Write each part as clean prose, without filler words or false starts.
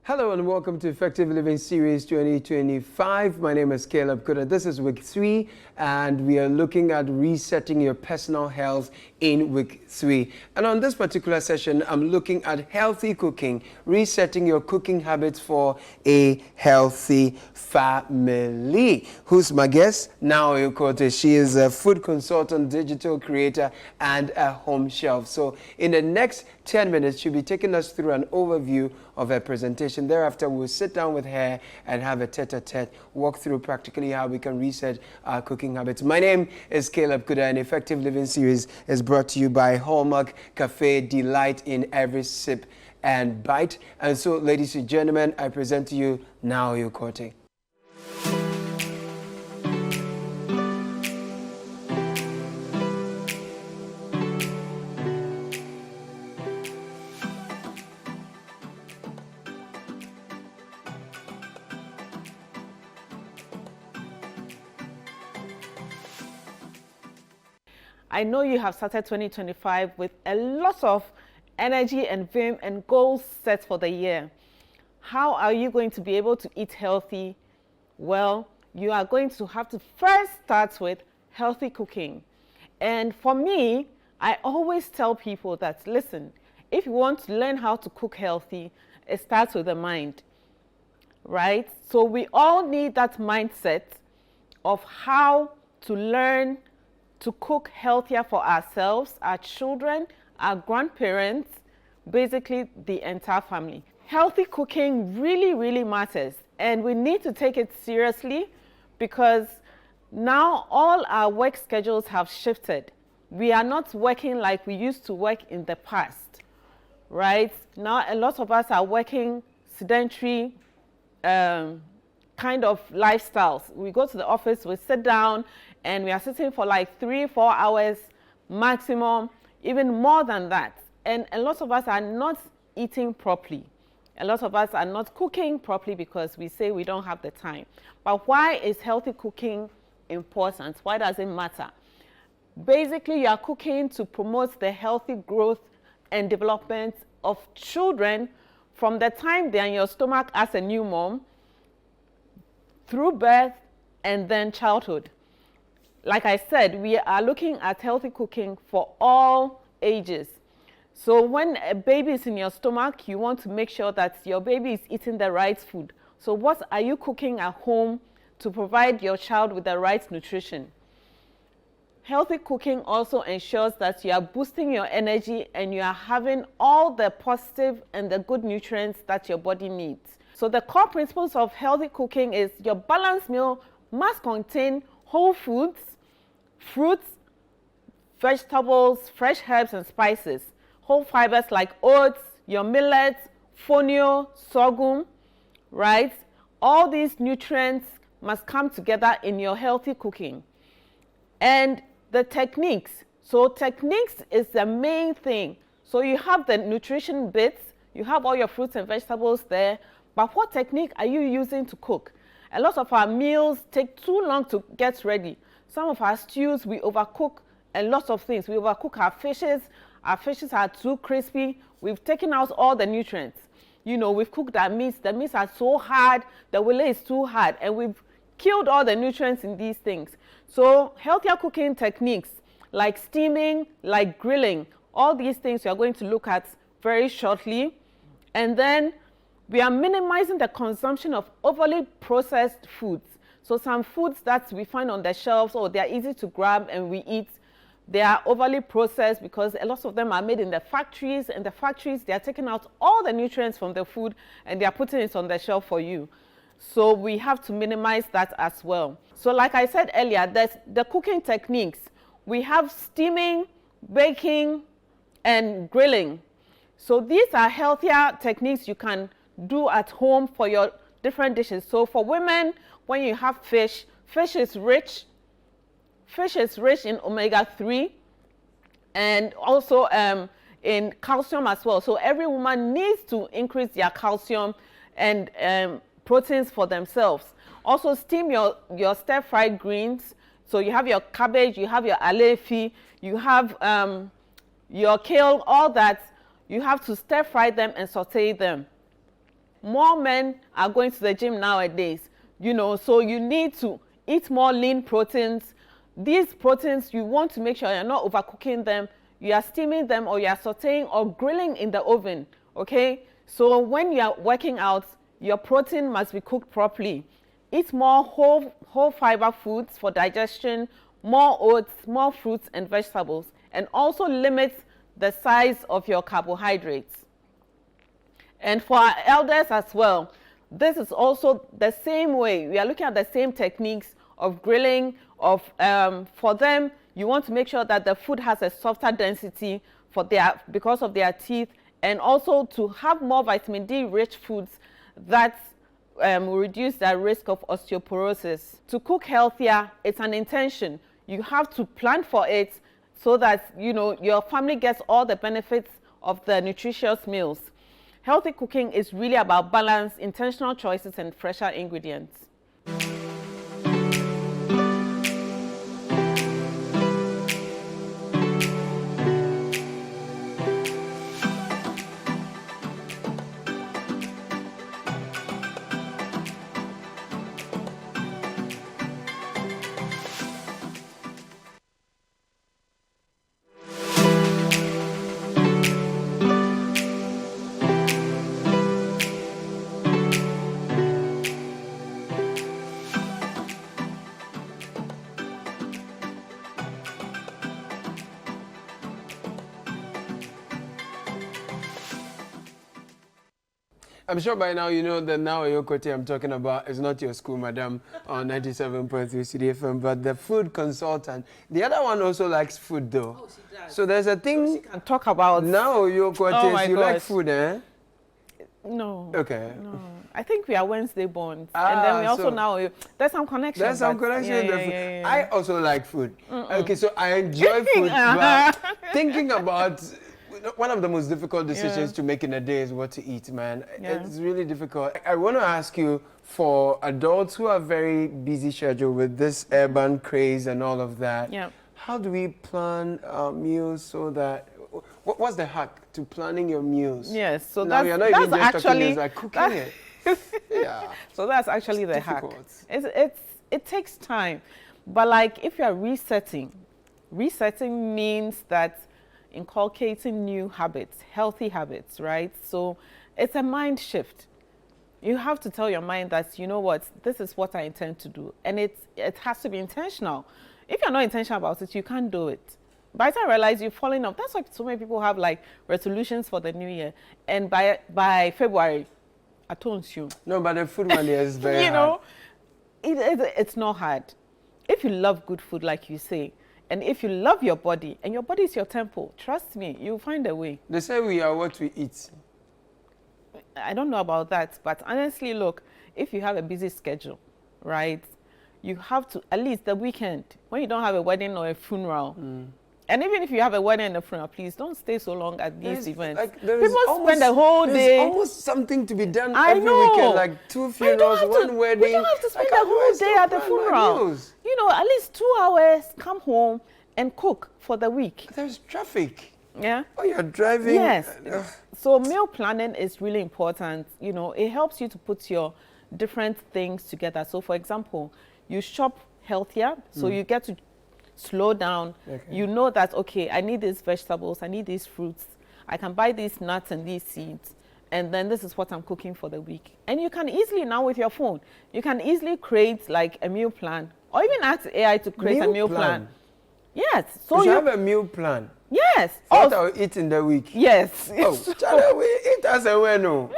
Hello and welcome to Effective Living Series 2025. My name is Caleb Kuda. This is week 3 and we are looking at resetting your personal health in week 3. And on this particular session, I'm looking at healthy cooking, resetting your cooking habits for a healthy family. Who's my guest? Naomi Kote. She is a food consultant, digital creator, and a home chef. So in the next 10 minutes, she'll be taking us through an overview of her presentation. Thereafter, we'll sit down with her and have a tete-a-tete, walk through practically how we can reset our cooking habits. My name is Caleb Kuda, and Effective Living Series is brought to you by Hallmark Cafe, delight in every sip and bite. And so, ladies and gentlemen, I present to you Naomi Kote. I know you have started 2025 with a lot of energy and vim and goals set for the year. How are you going to be able to eat healthy? Well, you are going to have to first start with healthy cooking. And for me, I always tell people that, listen, if you want to learn how to cook healthy, it starts with the mind, right? So we all need that mindset of how to learn to cook healthier for ourselves, our children, our grandparents, basically the entire family. Healthy cooking really matters, and we need to take it seriously because now all our work schedules have shifted. We are not working like we used to work in the past, right? Now a lot of us are working sedentary kind of lifestyles. We go to the office, we sit down, and we are sitting for like 3-4 hours maximum, even more than that. And a lot of us are not eating properly. A lot of us are not cooking properly because we say we don't have the time. But why is healthy cooking important? Why does it matter? Basically, you are cooking to promote the healthy growth and development of children from the time they're in your stomach as a new mom, through birth, and then childhood. Like I said, we are looking at healthy cooking for all ages. So when a baby is in your stomach, you want to make sure that your baby is eating the right food. So what are you cooking at home to provide your child with the right nutrition? Healthy cooking also ensures that you are boosting your energy and you are having all the positive and the good nutrients that your body needs. So the core principles of healthy cooking is your balanced meal must contain whole foods, fruits, vegetables, fresh herbs and spices, whole fibers like oats, your millets, fonio, sorghum, right? All these nutrients must come together in your healthy cooking. And the techniques. So techniques is the main thing. So you have the nutrition bits, you have all your fruits and vegetables there, but what technique are you using to cook? A lot of our meals take too long to get ready. Some of our stews, we overcook a lot of things. We overcook our fishes. Our fishes are too crispy. We've taken out all the nutrients. You know, we've cooked our meats. The meats are so hard. The wile is too hard. And we've killed all the nutrients in these things. So healthier cooking techniques like steaming, like grilling, all these things we are going to look at very shortly. And then we are minimizing the consumption of overly processed foods. So some foods that we find on the shelves, or they're easy to grab and we eat, they are overly processed because a lot of them are made in the factories, and the factories, they are taking out all the nutrients from the food and they are putting it on the shelf for you. So we have to minimize that as well. So like I said earlier, there's the cooking techniques. We have steaming, baking, and grilling. So these are healthier techniques you can do at home for your different dishes. So for women, when you have fish, fish is rich in omega-3 and also in calcium as well. So every woman needs to increase their calcium and proteins for themselves. Also steam your stir-fried greens. So you have your cabbage, you have your alefi, you have your kale, all that. You have to stir fry them and saute them. more men are going to the gym nowadays, you know, so you need to eat more lean proteins. These proteins, you want to make sure you're not overcooking them. You are steaming them, or you are sauteing or grilling in the oven, okay? So when you are working out, your protein must be cooked properly. Eat more whole fiber foods for digestion, more oats, more fruits and vegetables, and also limit the size of your carbohydrates. And for our elders as well, this is also the same way. We are looking at the same techniques of grilling, for them, you want to make sure that the food has a softer density because of their teeth, and also to have more vitamin D rich foods that will reduce the risk of osteoporosis. To cook healthier, it's an intention. You have to plan for it so that, you know, your family gets all the benefits of the nutritious meals. Healthy cooking is really about balance, intentional choices, and fresher ingredients. I'm sure by now you know that now Yokote I'm talking about is not your school, madam, on 97.3 CDFM, but the food consultant. The other one also likes food, though. Oh, she does. So there's a thing. So she can talk about. Now Yokote, you like food, eh? No. Okay. No. I think we are Wednesday born, and then we also now there's some connection. There's some connection. Yeah. I also like food. Okay, so I enjoy food, but thinking about. One of the most difficult decisions to make in a day is what to eat, man. It's really difficult. I want to ask you, for adults who are very busy schedule with this urban craze and all of that, how do we plan our meals so that, what's the hack to planning your meals? Yes, so now that's, you're not even just cooking, it's like cooking it. Yeah. So that's actually the hack. It takes time, but like if you're resetting means that inculcating new habits, healthy habits, right? So it's a mind shift. You have to tell your mind that, you know what, this is what I intend to do. And it has to be intentional. If you're not intentional about it, you can't do it. By the time you realize you're falling off, that's why so many people have like resolutions for the new year. And by February, I told you. No, but the food one is very you know, it's not hard. If you love good food, like you say, and if you love your body, and your body is your temple, trust me, you'll find a way. They say we are what we eat. I don't know about that, but honestly, look, if you have a busy schedule, right, you have to, at least the weekend, when you don't have a wedding or a funeral, and even if you have a wedding and a funeral, please don't stay so long at these events. Like, people spend the whole day. There's almost something to be done every weekend, like 2 funerals, one wedding. We don't have to spend the whole day at the funeral. You know, at least 2 hours, come home and cook for the week. There's traffic. Yeah. Oh, you're driving. Yes. So meal planning is really important. You know, it helps you to put your different things together. So for example, you shop healthier, so you get to slow down. Okay. You know that, okay, I need these vegetables, I need these fruits, I can buy these nuts and these seeds, and then this is what I'm cooking for the week. And you can easily, now with your phone, you can easily create like a meal plan, or even ask AI to create a meal plan. Yes. So you have a meal plan. Yes. What I'll eat in the week. Yes. Oh, we eat as a way, no.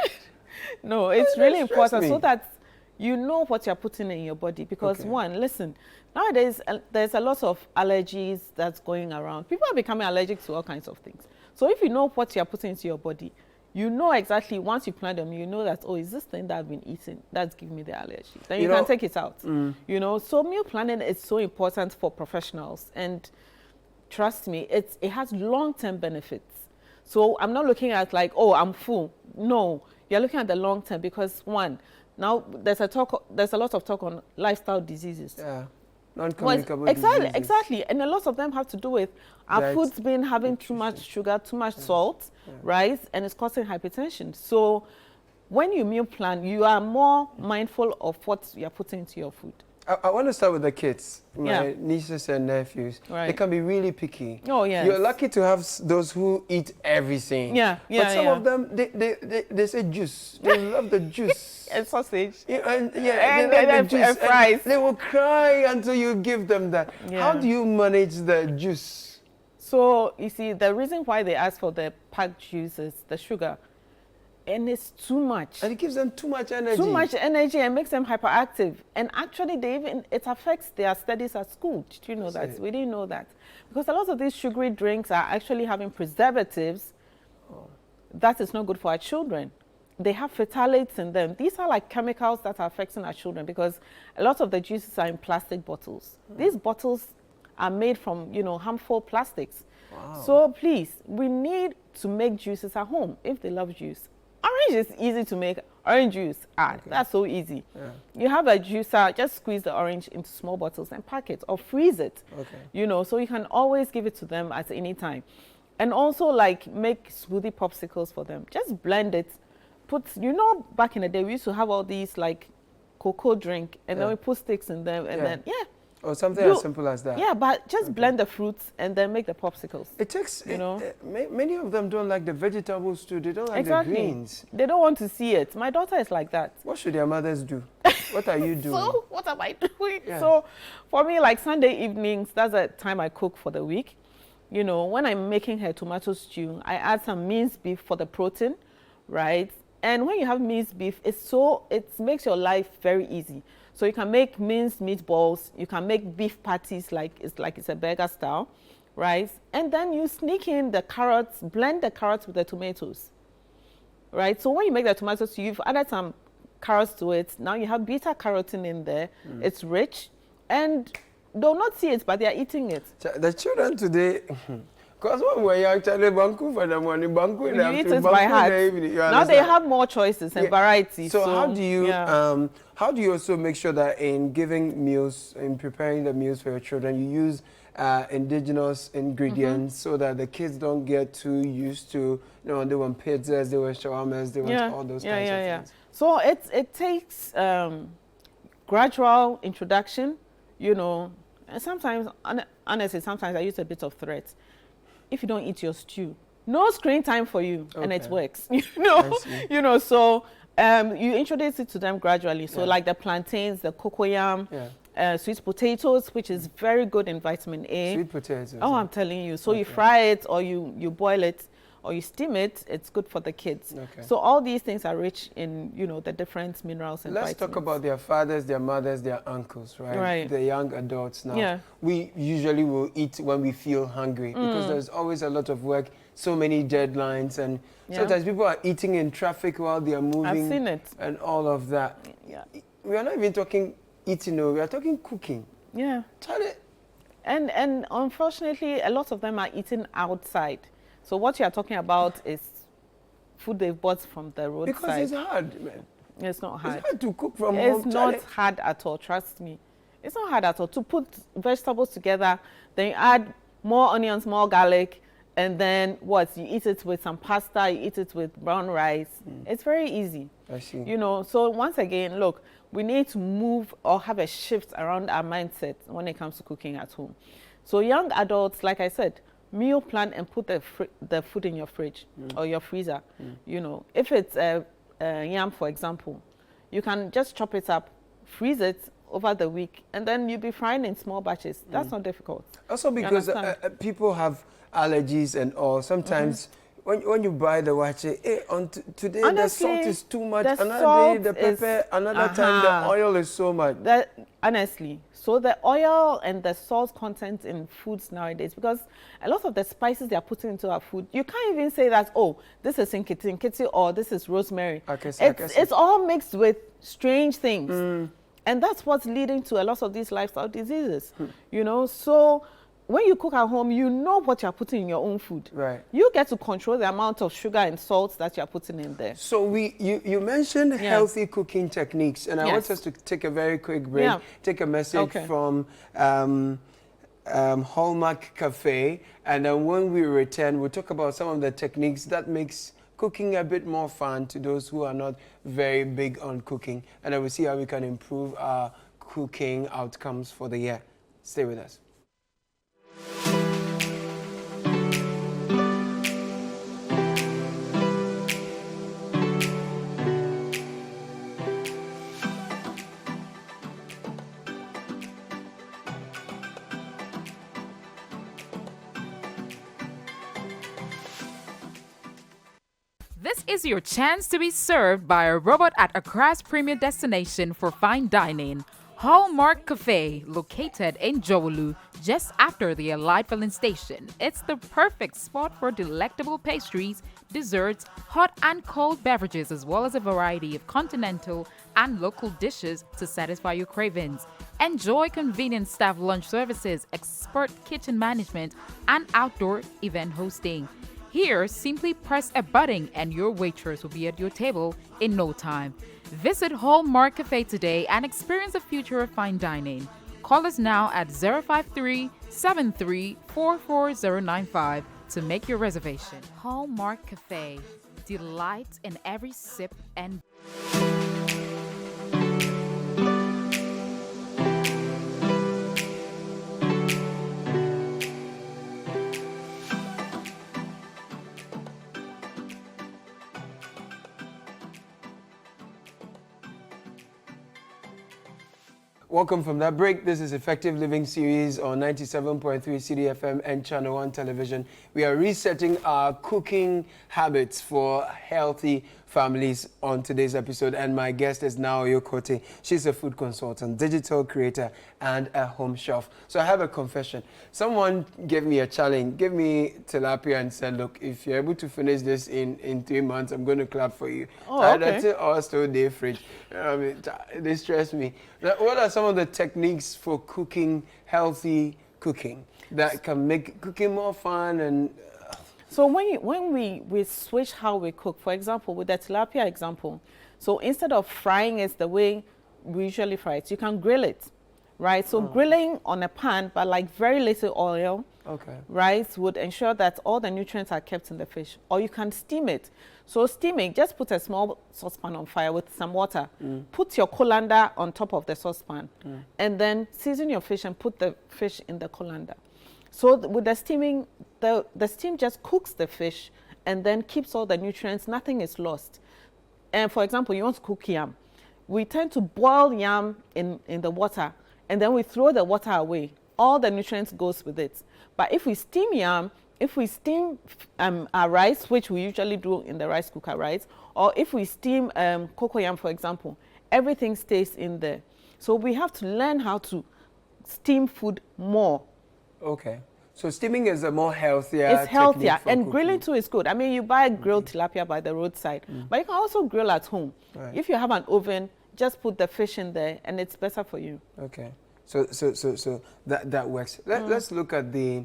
No, it's really important so that you know what you're putting in your body. Because one, listen, nowadays there's a lot of allergies that's going around. People are becoming allergic to all kinds of things. So if you know what you're putting into your body, you know exactly, once you plan them, you know that, oh, is this thing that I've been eating that's giving me the allergy? Then you can take it out. You know, so meal planning is so important for professionals. And trust me, it has long-term benefits. So I'm not looking at like, oh, I'm full. No, you're looking at the long term, because one, now there's a lot of talk on lifestyle diseases. Yeah. Non-communicable diseases. Exactly. And a lot of them have to do with our foods being having too much sugar, too much salt, right? And it's causing hypertension. So when you meal plan, you are more mindful of what you are putting into your food. I want to start with the kids, my Yeah. nieces and nephews. Right. They can be really picky. Oh, yes. You're lucky to have those who eat everything. Yeah, yeah, But some yeah. of them, they say juice. They love the juice. And sausage. Yeah, and And they like and the juice. fries. And they will cry until you give them that. Yeah. How do you manage the juice? So, you see, the reason why they ask for the packed juice is the sugar. And it's too much. And it gives them too much energy. Too much energy and makes them hyperactive. And actually, it affects their studies at school. Did you know that? We didn't know that. Because a lot of these sugary drinks are actually having preservatives. That is not good for our children. They have phthalates in them. These are like chemicals that are affecting our children because a lot of the juices are in plastic bottles. These bottles are made from, harmful plastics. Wow. So please, we need to make juices at home if they love juice. Orange is easy to make. Orange juice, that's so easy. Yeah. You have a juicer, just squeeze the orange into small bottles and pack it or freeze it. Okay. So you can always give it to them at any time. And also like make smoothie popsicles for them. Just blend it. Back in the day we used to have all these like cocoa drink and then we put sticks in them and then or something as simple as that. Yeah, but just blend the fruits and then make the popsicles. It takes, many of them don't like the vegetables too. They don't like the greens. They don't want to see it. My daughter is like that. What should their mothers do? What are you doing? So, what am I doing? Yeah. So, for me, like Sunday evenings, that's the time I cook for the week. When I'm making her tomato stew, I add some minced beef for the protein, right? And when you have minced beef, it makes your life very easy. So you can make minced meatballs, you can make beef patties like it's a burger style, right? And then you sneak in the carrots, blend the carrots with the tomatoes, right? So when you make the tomatoes, you've added some carrots to it. Now you have beta carotene in there. It's rich, and they'll not see it, but they are eating it. The children today. Because when we're actually banku for the morning, banku in the afternoon, eat it by heart. Now they have more choices and variety. So how do you also make sure that in giving meals, in preparing the meals for your children, you use indigenous ingredients so that the kids don't get too used to, they want pizzas, they want shawarmas, they want all those kinds of things. So it takes gradual introduction, and sometimes, honestly, sometimes I use a bit of threat. If you don't eat your stew, no screen time for you, and it works. So you introduce it to them gradually. So like the plantains, the cocoyam, sweet potatoes, which is very good in vitamin A. Sweet potatoes. Oh, I'm telling you. So you fry it, or you boil it, or you steam it. It's good for the kids. So all these things are rich in the different minerals and vitamins. Let's talk about their fathers, their mothers, their uncles, right? The young adults now. Yeah. We usually will eat when we feel hungry because there's always a lot of work, so many deadlines, and sometimes people are eating in traffic while they are moving. I've seen it. And all of that. Yeah. We are not even talking eating, we are talking cooking. Yeah. And unfortunately, a lot of them are eating outside. So what you are talking about is food they've bought from the roadside. Because it's hard, man. It's not hard. It's hard to cook from home. It's not hard at all, trust me. It's not hard at all. To put vegetables together, then you add more onions, more garlic, and then you eat it with some pasta, you eat it with brown rice. It's very easy. I see. So once again, look, we need to move or have a shift around our mindset when it comes to cooking at home. So young adults, like I said, meal plan and put the food in your fridge or your freezer. If it's yam, for example, you can just chop it up, freeze it over the week, and then you'll be frying in small batches. That's not difficult. Also because people have allergies and all. Sometimes when you buy the wache, today the salt is too much, another day the pepper, another time the oil is so much. Honestly, so the oil and the salt content in foods nowadays, because a lot of the spices they are putting into our food, you can't even say that, this is nkiti or this is rosemary. It's all mixed with strange things. And that's what's leading to a lot of these lifestyle diseases, So when you cook at home, you know what you're putting in your own food. Right. You get to control the amount of sugar and salt that you're putting in there. So you mentioned healthy cooking techniques, and I want us to take a very quick break, take a message from Hallmark Cafe, and then when we return, we'll talk about some of the techniques that makes cooking a bit more fun to those who are not very big on cooking. And then we'll see how we can improve our cooking outcomes for the year. Stay with us. This is your chance to be served by a robot at Accra's premier destination for fine dining, Hallmark Cafe, located in Jowolu, just after the Allied filling station. It's the perfect spot for delectable pastries, desserts, hot and cold beverages, as well as a variety of continental and local dishes to satisfy your cravings. Enjoy convenient staff lunch services, expert kitchen management, and outdoor event hosting. Here, simply press a button and your waitress will be at your table in no time. Visit Hallmark Cafe today and experience the future of fine dining. Call us now at 053-7344-095 to make your reservation. Hallmark Cafe. Delight in every sip and... Welcome from that break. This is Effective Living Series on 97.3 CDFM and ChannelOne television. We are resetting our cooking habits for healthy families on today's episode, and my guest is Naoyo Kote. She's a food consultant, digital creator, and a home chef. So I have a confession. Someone gave me a challenge, gave me tilapia and said, look, if you're able to finish this in 3 months, I'm going to clap for you. Oh, okay. That's it, all still day fridge. I mean, they stress me. Now, what are some of the techniques for cooking, healthy cooking, that can make cooking more fun? And So when we switch how we cook, for example, with the tilapia example, so instead of frying it the way we usually fry it, you can grill it, right? So grilling on a pan, but like very little oil, right, would ensure that all the nutrients are kept in the fish. Or you can steam it. So steaming, just put a small saucepan on fire with some water. Put your colander on top of the saucepan, and then season your fish and put the fish in the colander. So with the steaming, the steam just cooks the fish and then keeps all the nutrients. Nothing is lost. And for example, you want to cook yam. We tend to boil yam in the water, and then we throw the water away. All the nutrients goes with it. But if we steam yam, if we steam our rice, which we usually do in the rice cooker, right? Or if we steam cocoa yam, for example, everything stays in there. So we have to learn how to steam food more. Okay. So steaming is a more healthier It's healthier, and cooking. grilling too is good. I mean, you buy a grilled tilapia by the roadside, but you can also grill at home. Right. If you have an oven, just put the fish in there, and it's better for you. Okay. So that works. Let's look at the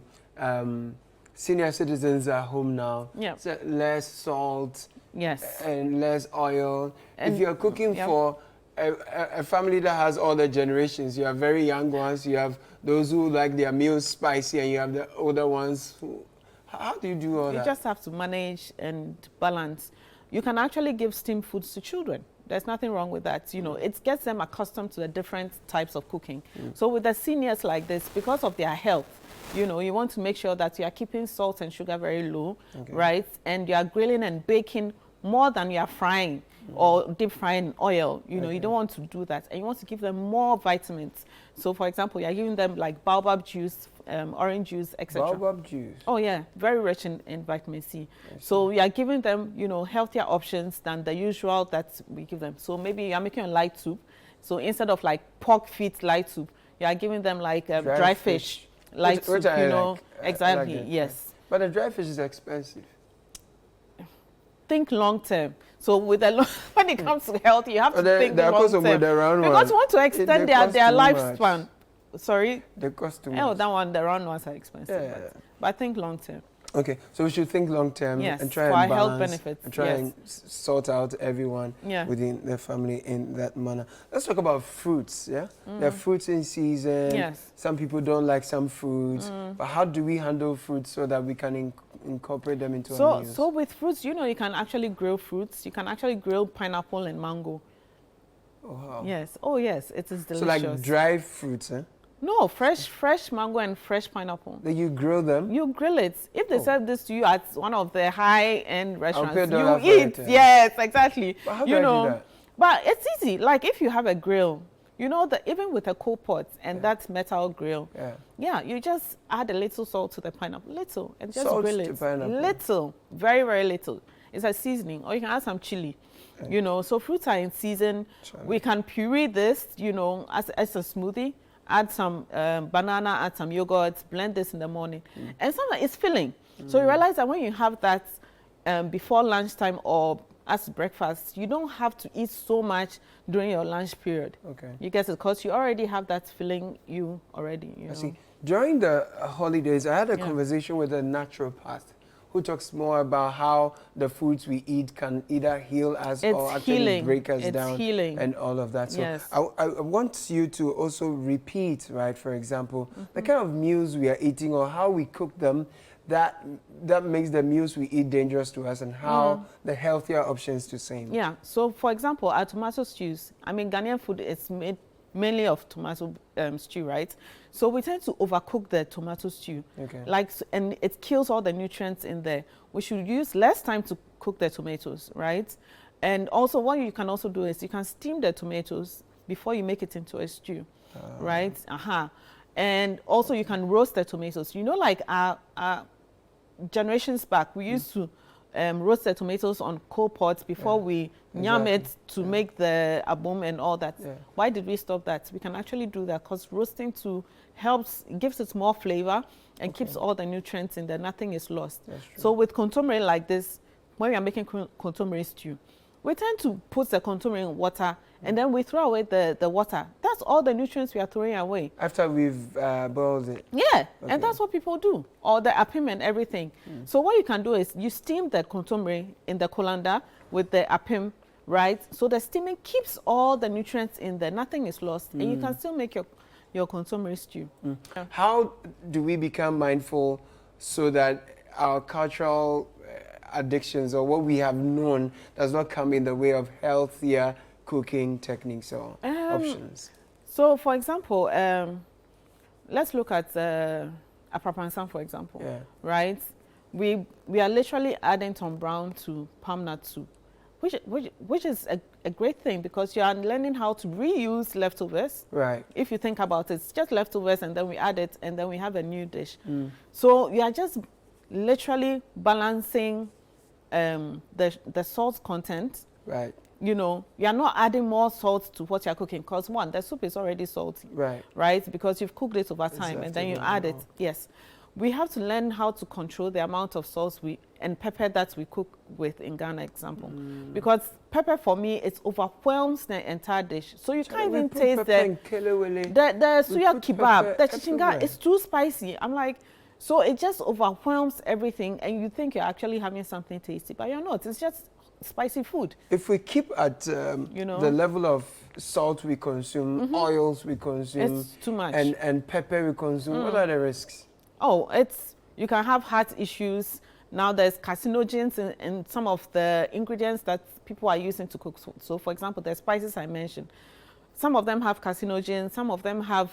senior citizens at home now. Yeah. So less salt. Yes. And less oil. And if you're cooking for a family that has all the generations, you have very young ones, you have those who like their meals spicy, and you have the older ones who... How do you do all that? You just have to manage and balance. You can actually give steamed foods to children. There's nothing wrong with that. You know, it gets them accustomed to the different types of cooking. So with the seniors like this, because of their health, you know, you want to make sure that you are keeping salt and sugar very low, right? And you are grilling and baking more than you are frying or deep frying oil. You know, you don't want to do that. And you want to give them more vitamins. So for example, you're giving them like baobab juice, orange juice, etc. Baobab juice? Oh yeah, very rich in vitamin C. So you are giving them, you know, healthier options than the usual that we give them. So maybe you are making a light soup. So instead of like pork feet light soup, you are giving them like dry fish light soup, you know. Exactly, like yes. But the dry fish is expensive. Think long term. So with the when it comes to health, you have to think long term. With the round because you want to extend their lifespan. Much. Sorry? They cost too much. Oh, that one, the round ones are expensive. Yeah. But I think long term. Okay, so we should think long term Yes, and try for and our health balance benefits, and try yes. and sort out everyone within the family in that manner. Let's talk about fruits, yeah? There are fruits in season. Yes. Some people don't like some fruits. But how do we handle fruits so that we can incorporate them into our meals? So with fruits, you know, you can actually grill fruits. You can actually grill pineapple and mango. Oh, wow. Yes. Oh, yes. It is delicious. So like dry fruits, eh? No, fresh mango and fresh pineapple. Then you grill them? You grill it. If they serve this to you at one of the high-end restaurants, $1 you eat. Yes, exactly. But how do I do that? But it's easy. Like if you have a grill, you know that even with a coal pot and that metal grill, you just add a little salt to the pineapple, little, and just grill it. Little, very, very little. It's a seasoning, or you can add some chili. You know, so fruits are in season. We can puree this, you know, as a smoothie. Add some banana, add some yogurt, blend this in the morning. And sometimes it's filling. So you realize that when you have that before lunchtime or as breakfast, you don't have to eat so much during your lunch period. Okay. You get it, because you already have that filling you already. You know? See. During the holidays, I had a conversation with a naturopath who talks more about how the foods we eat can either heal us or actually break us down and all of that. So I want you to also repeat, right, for example, the kind of meals we are eating or how we cook them that makes the meals we eat dangerous to us, and how the healthier options to same. Yeah, so for example, our tomato stews, I mean, Ghanaian food is made mainly of tomato stew, right? So we tend to overcook the tomato stew, and it kills all the nutrients in there. We should use less time to cook the tomatoes, right? And also what you can also do is you can steam the tomatoes before you make it into a stew, right? And also you can roast the tomatoes. You know, like our generations back, we used to roast the tomatoes on coal pots before we yam it to make the abom and all that. Why did we stop that? We can actually do that because roasting gives it more flavor and keeps all the nutrients in there. Nothing is lost. So with contomere like this, when we are making contomere stew, we tend to put the contomere in water and then we throw away the water. That's all the nutrients we are throwing away. After we've boiled it? Yeah, and that's what people do. Or the apim and everything. So what you can do is you steam the contomere in the colander with the apim, right? So the steaming keeps all the nutrients in there. Nothing is lost. And you can still make your contomere stew. How do we become mindful so that our cultural addictions or what we have known does not come in the way of healthier cooking techniques or options? So, for example, let's look at aprapansan, for example, right? We are literally adding Tom Brown to palm nut soup, which is a great thing because you are learning how to reuse leftovers. Right. If you think about it, it's just leftovers and then we add it and then we have a new dish. So you are just literally balancing the salt content. Right. You know, you are not adding more salt to what you're cooking because one, the soup is already salty. Right. Right? Because you've cooked it over time and then you add it. Yes. We have to learn how to control the amount of salt and pepper that we cook with in Ghana, example. Because pepper for me, it overwhelms the entire dish. So you can't even taste the suya kebab, the chichinga is too spicy. I'm like, so it just overwhelms everything and you think you're actually having something tasty, but you're not. It's just spicy food. If we keep at the level of salt we consume, oils we consume, it's too much. And pepper we consume, what are the risks? Oh, you can have heart issues. Now there's carcinogens in some of the ingredients that people are using to cook. So for example, the spices I mentioned, some of them have carcinogens, some of them have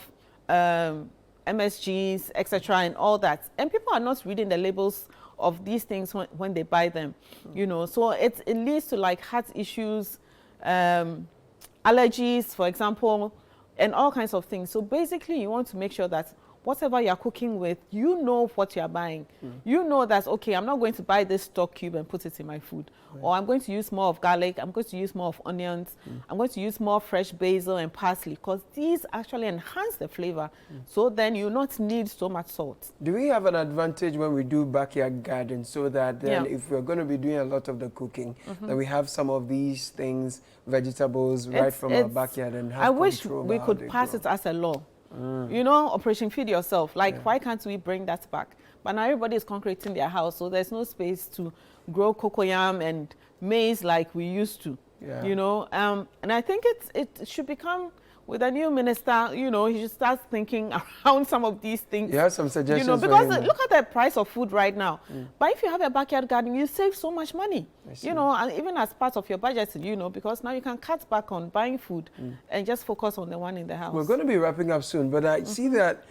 MSGs, etc., and all that. And people are not reading the labels of these things when they buy them, you know. So it leads to like heart issues, allergies, for example, and all kinds of things. So basically, you want to make sure that whatever you're cooking with, you know what you're buying. You know that, okay, I'm not going to buy this stock cube and put it in my food. Right. Or I'm going to use more of garlic, I'm going to use more of onions, I'm going to use more fresh basil and parsley because these actually enhance the flavor. So then you not need so much salt. Do we have an advantage when we do backyard garden so that then if we're going to be doing a lot of the cooking, that we have some of these things, vegetables, right from our backyard and have control? I wish we could pass it as a law. You know, Operation Feed Yourself. Like, why can't we bring that back? But now everybody is concreting their house, so there's no space to grow cocoyam and maize like we used to. Yeah. You know, and I think it should become, with a new minister, you know, he should start thinking around some of these things. You have some suggestions, you know, because look at the price of food right now. But if you have a backyard garden, you save so much money. You know, and even as part of your budget, you know, because now you can cut back on buying food and just focus on the one in the house. We're going to be wrapping up soon, but I see that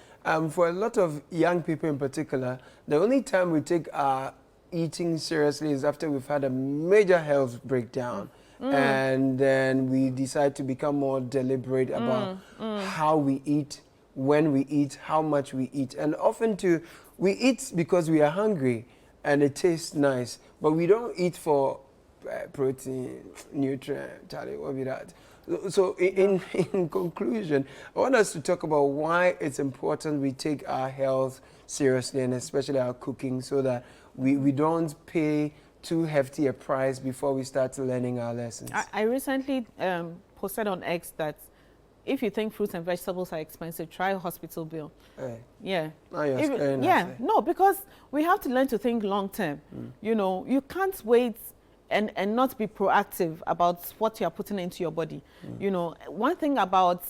for a lot of young people in particular, the only time we take our eating seriously is after we've had a major health breakdown. And then we decide to become more deliberate about how we eat, when we eat, how much we eat. And often too, we eat because we are hungry and it tastes nice, but we don't eat for protein, nutrient, what be that. So in conclusion, I want us to talk about why it's important we take our health seriously, and especially our cooking, so that we don't pay too hefty a price before we start learning our lessons. I recently posted on X that if you think fruits and vegetables are expensive, try a hospital bill. Hey. Yeah. Now you're scaring yeah. us, eh? No, because we have to learn to think long term. You know, you can't wait and not be proactive about what you're putting into your body. You know, one thing about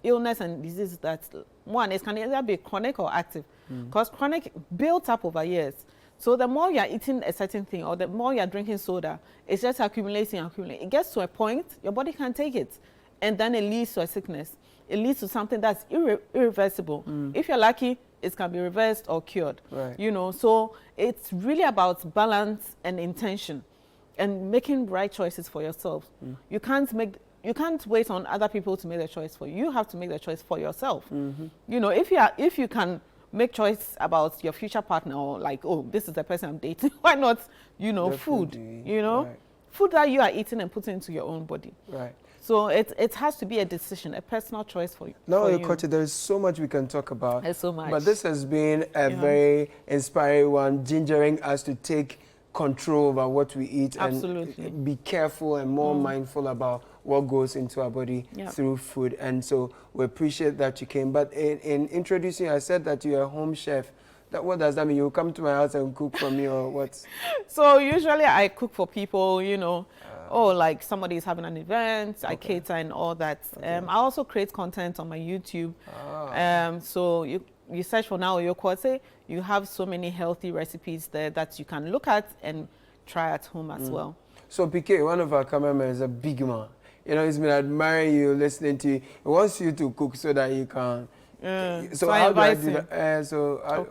illness and disease is that, one, it can either be chronic or active, because chronic built up over years. So the more you're eating a certain thing or the more you're drinking soda, it's just accumulating. It gets to a point, your body can't take it. And then it leads to a sickness. It leads to something that's irreversible. If you're lucky, it can be reversed or cured. Right. You know, so it's really about balance and intention and making right choices for yourself. You can't wait on other people to make the choice for you. You have to make the choice for yourself. You know, if you can make choice about your future partner, or like, oh, this is the person I'm dating, why not, you know, food, you know, food that you are eating and putting into your own body. Right. So it has to be a decision, a personal choice for you. Now, Coach, there is so much we can talk about. There's so much. But this has been a very inspiring one, gingering us to take control over what we eat. Absolutely. And be careful and more mindful about what goes into our body through food. And so we appreciate that you came. But in introducing you, I said that you're a home chef. What does that mean? You come to my house and cook for me, or what? So usually I cook for people, you know, like somebody is having an event, I cater and all that. I also create content on my YouTube. So you search for Now Oyokwotse, you have so many healthy recipes there that you can look at and try at home as well. So PK, one of our cameramen, is a big man. You know, he's been admiring you, listening to you. He wants you to cook so that you can. So how do I do that?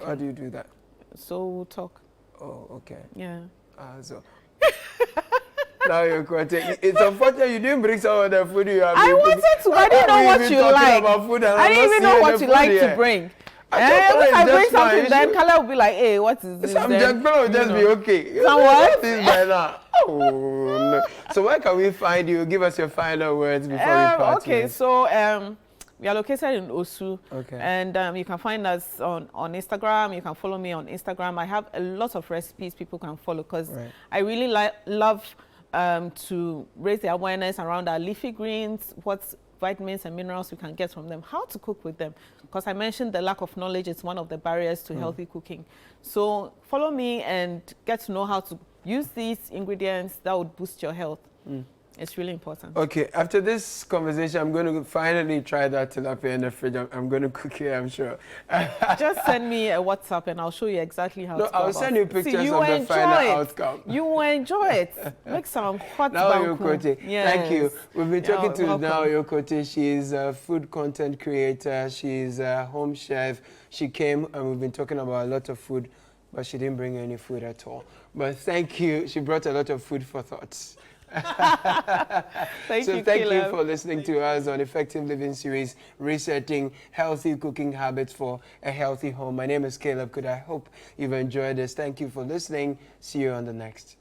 How do you do that? So we'll talk. Oh, okay. Yeah. So now you're quite. It's unfortunate you didn't bring some of the food you have. I wanted to. I didn't know what you like. I didn't even know what you like to bring. If I bring something, then Kala will be like, hey, what is this? Some gentlemen will just be okay. What? This by now. Oh, no. So where can we find you? Give us your final words before we part. Okay, so we are located in Osu. Okay. And you can find us on Instagram. You can follow me on Instagram. I have a lot of recipes people can follow, because I really love to raise the awareness around our leafy greens, what vitamins and minerals we can get from them, how to cook with them. Because I mentioned the lack of knowledge is one of the barriers to healthy cooking. So follow me and get to know how to use these ingredients that would boost your health. It's really important. Okay, after this conversation, I'm going to finally try that tilapia in the fridge. I'm going to cook it, I'm sure. Just send me a WhatsApp and I'll show you exactly how to go. I'll send you pictures of the final outcome. You will enjoy it. Make some hot Now Oyokwotse. Yes. Thank you. We've been talking to Now Oyokwotse. She's a food content creator. She's a home chef. She came and we've been talking about a lot of food, but she didn't bring any food at all. But thank you. She brought a lot of food for thoughts. Thank you for listening to us on Effective Living Series, resetting healthy cooking habits for a healthy home. My name is Caleb Good. I hope you've enjoyed this. Thank you for listening. See you on the next.